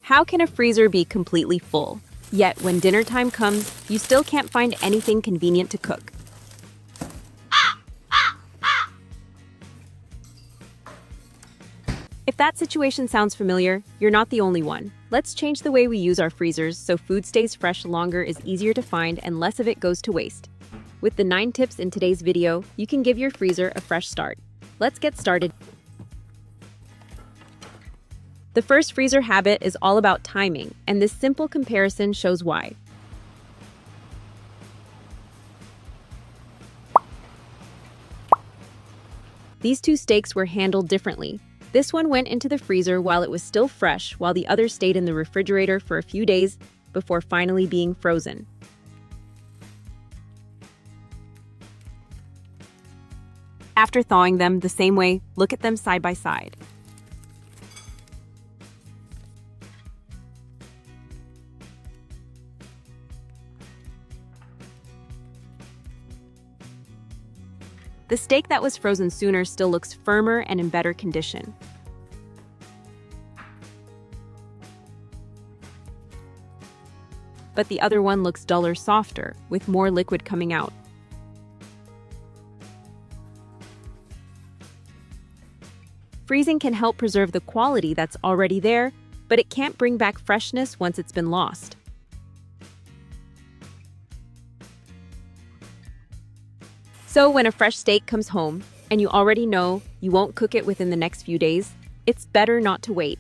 How can a freezer be completely full? Yet, when dinner time comes, you still can't find anything convenient to cook. If that situation sounds familiar, you're not the only one. Let's change the way we use our freezers so food stays fresh longer, is easier to find, and less of it goes to waste. With the 9 tips in today's video, you can give your freezer a fresh start. Let's get started. The first freezer habit is all about timing, and this simple comparison shows why. These 2 steaks were handled differently. This one went into the freezer while it was still fresh, while the other stayed in the refrigerator for a few days before finally being frozen. After thawing them the same way, look at them side by side. The steak that was frozen sooner still looks firmer and in better condition. But the other one looks duller, softer, with more liquid coming out. Freezing can help preserve the quality that's already there, but it can't bring back freshness once it's been lost. So when a fresh steak comes home, and you already know you won't cook it within the next few days, it's better not to wait.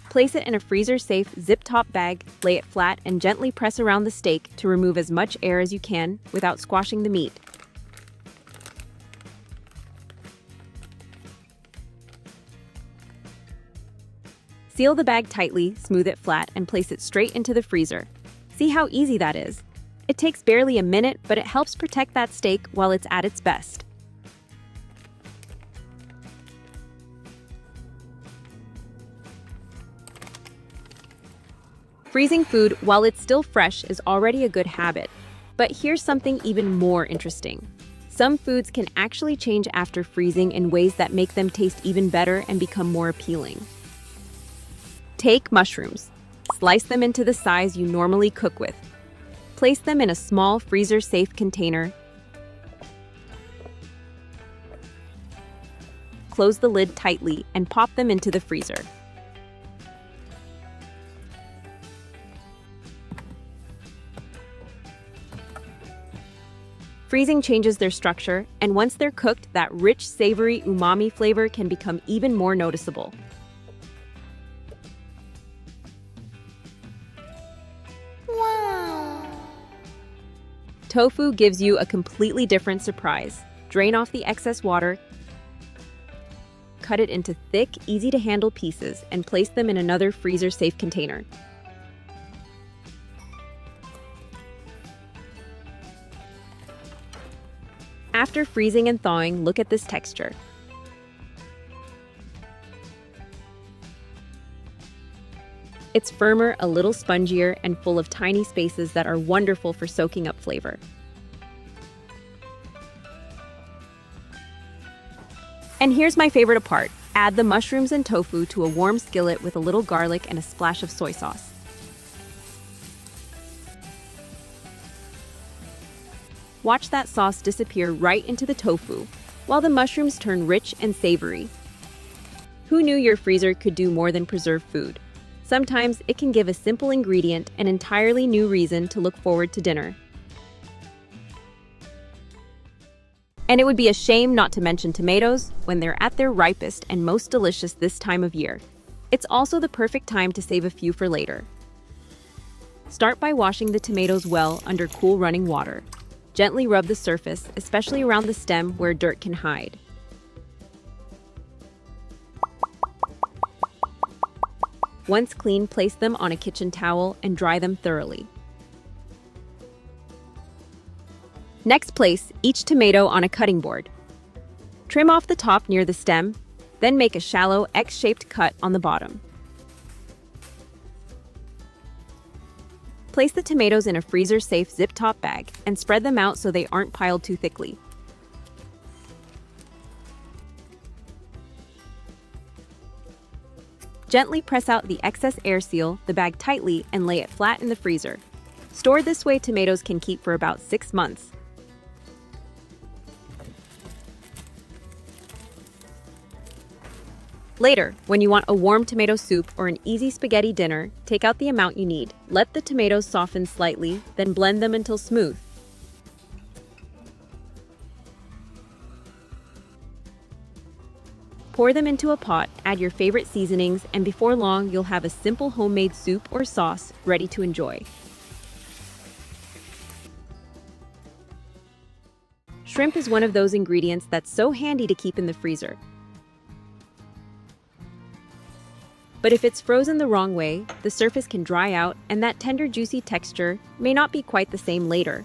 Place it in a freezer-safe zip-top bag, lay it flat, and gently press around the steak to remove as much air as you can without squashing the meat. Seal the bag tightly, smooth it flat, and place it straight into the freezer. See how easy that is? It takes barely a minute, but it helps protect that steak while it's at its best. Freezing food while it's still fresh is already a good habit, but here's something even more interesting. Some foods can actually change after freezing in ways that make them taste even better and become more appealing. Take mushrooms. Slice them into the size you normally cook with. Place them in a small freezer-safe container. Close the lid tightly and pop them into the freezer. Freezing changes their structure, and once they're cooked, that rich, savory umami flavor can become even more noticeable. Tofu gives you a completely different surprise. Drain off the excess water, cut it into thick, easy-to-handle pieces, and place them in another freezer-safe container. After freezing and thawing, look at this texture. It's firmer, a little spongier, and full of tiny spaces that are wonderful for soaking up flavor. And here's my favorite part. Add the mushrooms and tofu to a warm skillet with a little garlic and a splash of soy sauce. Watch that sauce disappear right into the tofu, while the mushrooms turn rich and savory. Who knew your freezer could do more than preserve food? Sometimes it can give a simple ingredient an entirely new reason to look forward to dinner. And it would be a shame not to mention tomatoes when they're at their ripest and most delicious this time of year. It's also the perfect time to save a few for later. Start by washing the tomatoes well under cool running water. Gently rub the surface, especially around the stem where dirt can hide. Once clean, place them on a kitchen towel and dry them thoroughly. Next, place each tomato on a cutting board. Trim off the top near the stem, then make a shallow X-shaped cut on the bottom. Place the tomatoes in a freezer-safe zip-top bag and spread them out so they aren't piled too thickly. Gently press out the excess air, seal the bag tightly, and lay it flat in the freezer. Stored this way, tomatoes can keep for about 6 months. Later, when you want a warm tomato soup or an easy spaghetti dinner, take out the amount you need. Let the tomatoes soften slightly, then blend them until smooth. Pour them into a pot, add your favorite seasonings, and before long, you'll have a simple homemade soup or sauce ready to enjoy. Shrimp is one of those ingredients that's so handy to keep in the freezer. But if it's frozen the wrong way, the surface can dry out, and that tender, juicy texture may not be quite the same later.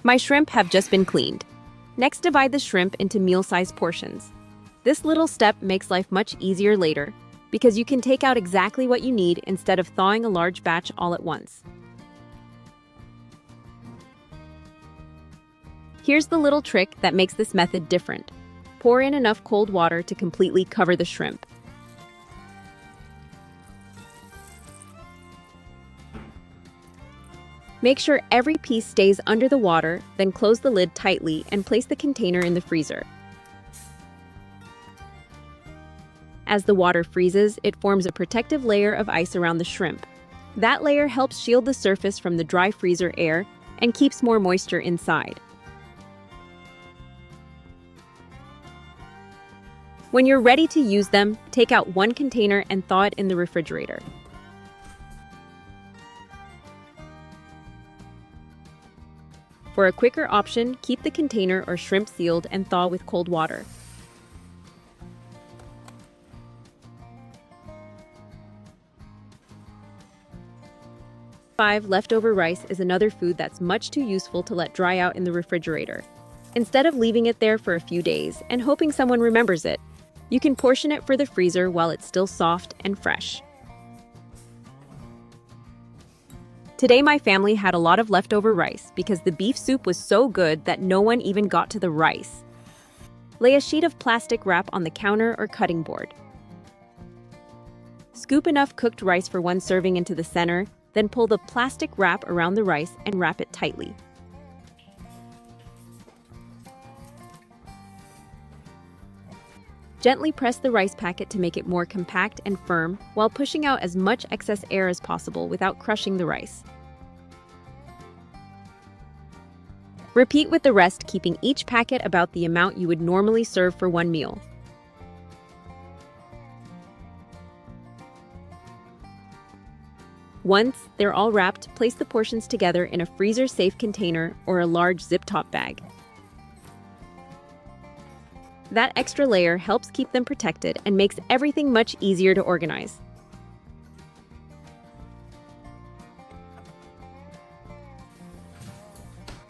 My shrimp have just been cleaned. Next, divide the shrimp into meal-sized portions. This little step makes life much easier later, because you can take out exactly what you need instead of thawing a large batch all at once. Here's the little trick that makes this method different. Pour in enough cold water to completely cover the shrimp. Make sure every piece stays under the water, then close the lid tightly and place the container in the freezer. As the water freezes, it forms a protective layer of ice around the shrimp. That layer helps shield the surface from the dry freezer air and keeps more moisture inside. When you're ready to use them, take out one container and thaw it in the refrigerator. For a quicker option, keep the container or shrimp sealed and thaw with cold water. Leftover rice is another food that's much too useful to let dry out in the refrigerator. Instead of leaving it there for a few days and hoping someone remembers it, you can portion it for the freezer while it's still soft and fresh. Today my family had a lot of leftover rice because the beef soup was so good that no one even got to the rice. Lay a sheet of plastic wrap on the counter or cutting board. Scoop enough cooked rice for one serving into the center, then pull the plastic wrap around the rice and wrap it tightly. Gently press the rice packet to make it more compact and firm, while pushing out as much excess air as possible without crushing the rice. Repeat with the rest, keeping each packet about the amount you would normally serve for one meal. Once they're all wrapped, place the portions together in a freezer-safe container or a large zip-top bag. That extra layer helps keep them protected and makes everything much easier to organize.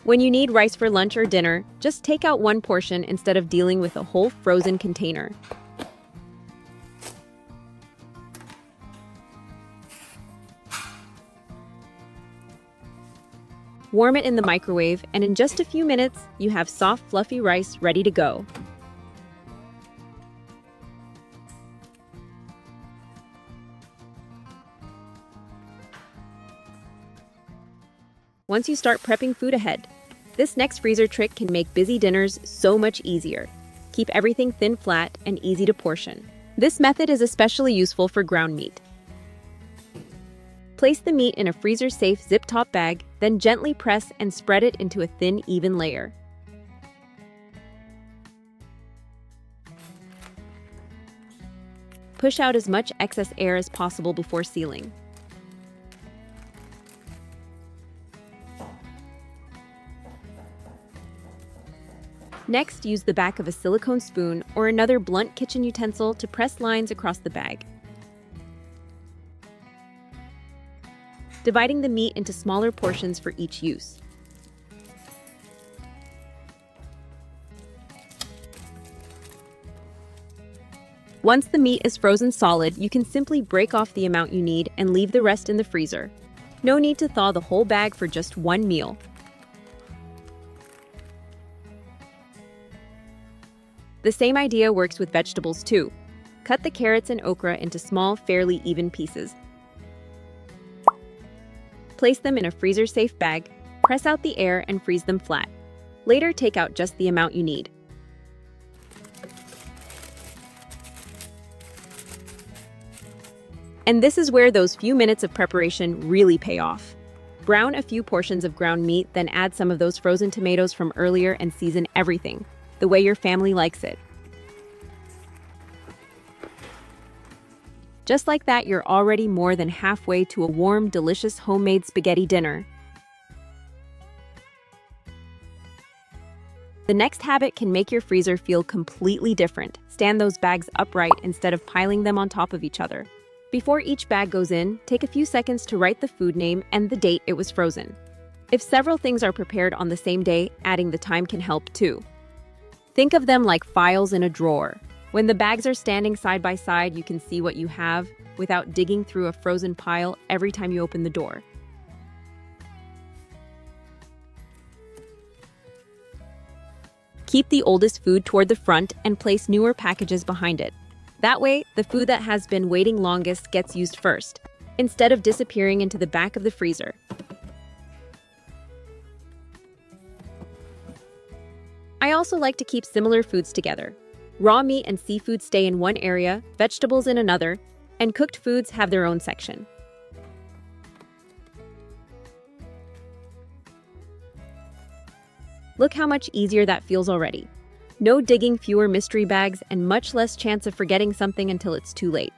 When you need rice for lunch or dinner, just take out one portion instead of dealing with a whole frozen container. Warm it in the microwave, and in just a few minutes, you have soft, fluffy rice ready to go. Once you start prepping food ahead, this next freezer trick can make busy dinners so much easier. Keep everything thin, flat, and easy to portion. This method is especially useful for ground meat. Place the meat in a freezer-safe zip-top bag, then gently press and spread it into a thin, even layer. Push out as much excess air as possible before sealing. Next, use the back of a silicone spoon or another blunt kitchen utensil to press lines across the bag. Dividing the meat into smaller portions for each use. Once the meat is frozen solid, you can simply break off the amount you need and leave the rest in the freezer. No need to thaw the whole bag for just one meal. The same idea works with vegetables too. Cut the carrots and okra into small, fairly even pieces. Place them in a freezer-safe bag, press out the air and freeze them flat. Later, take out just the amount you need. And this is where those few minutes of preparation really pay off. Brown a few portions of ground meat, then add some of those frozen tomatoes from earlier and season everything, the way your family likes it. Just like that, you're already more than halfway to a warm, delicious homemade spaghetti dinner. The next habit can make your freezer feel completely different. Stand those bags upright instead of piling them on top of each other. Before each bag goes in, take a few seconds to write the food name and the date it was frozen. If several things are prepared on the same day, adding the time can help too. Think of them like files in a drawer. When the bags are standing side by side, you can see what you have without digging through a frozen pile every time you open the door. Keep the oldest food toward the front and place newer packages behind it. That way, the food that has been waiting longest gets used first, instead of disappearing into the back of the freezer. I also like to keep similar foods together. Raw meat and seafood stay in one area, vegetables in another, and cooked foods have their own section. Look how much easier that feels already. No digging, fewer mystery bags, and much less chance of forgetting something until it's too late.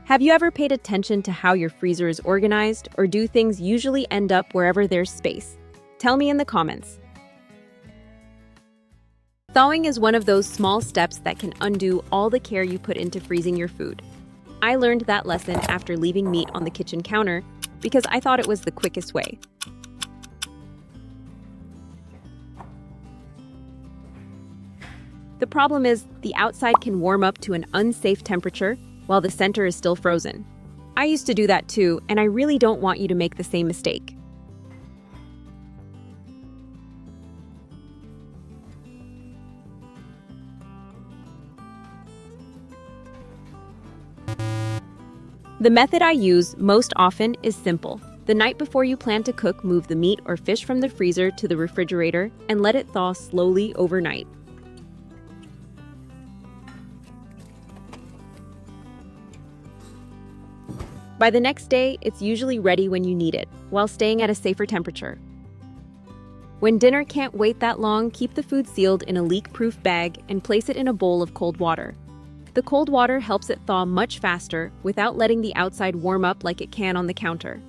Have you ever paid attention to how your freezer is organized, or do things usually end up wherever there's space? Tell me in the comments. Thawing is one of those small steps that can undo all the care you put into freezing your food. I learned that lesson after leaving meat on the kitchen counter because I thought it was the quickest way. The problem is, the outside can warm up to an unsafe temperature while the center is still frozen. I used to do that too, and I really don't want you to make the same mistake. The method I use most often is simple. The night before you plan to cook, move the meat or fish from the freezer to the refrigerator and let it thaw slowly overnight. By the next day, it's usually ready when you need it, while staying at a safer temperature. When dinner can't wait that long, keep the food sealed in a leak-proof bag and place it in a bowl of cold water. The cold water helps it thaw much faster without letting the outside warm up like it can on the counter.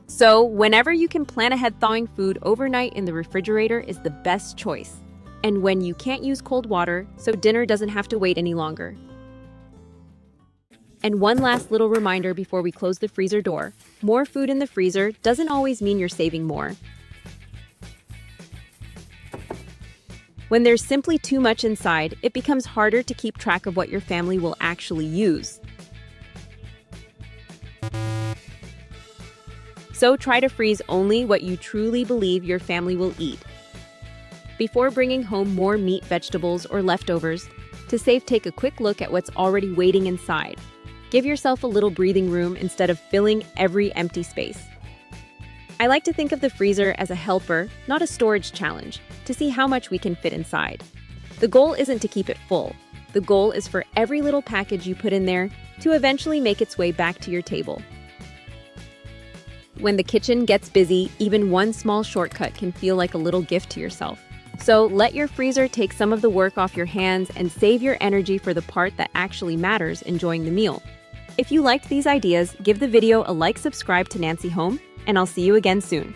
So, whenever you can plan ahead, thawing food overnight in the refrigerator is the best choice. And when you can't use cold water, so dinner doesn't have to wait any longer. And one last little reminder before we close the freezer door: more food in the freezer doesn't always mean you're saving more. When there's simply too much inside, it becomes harder to keep track of what your family will actually use. So try to freeze only what you truly believe your family will eat. Before bringing home more meat, vegetables, or leftovers, to save, take a quick look at what's already waiting inside. Give yourself a little breathing room instead of filling every empty space. I like to think of the freezer as a helper, not a storage challenge, to see how much we can fit inside. The goal isn't to keep it full. The goal is for every little package you put in there to eventually make its way back to your table. When the kitchen gets busy, even one small shortcut can feel like a little gift to yourself. So let your freezer take some of the work off your hands and save your energy for the part that actually matters: enjoying the meal. If you liked these ideas, give the video a like, subscribe to Nancy Home, and I'll see you again soon.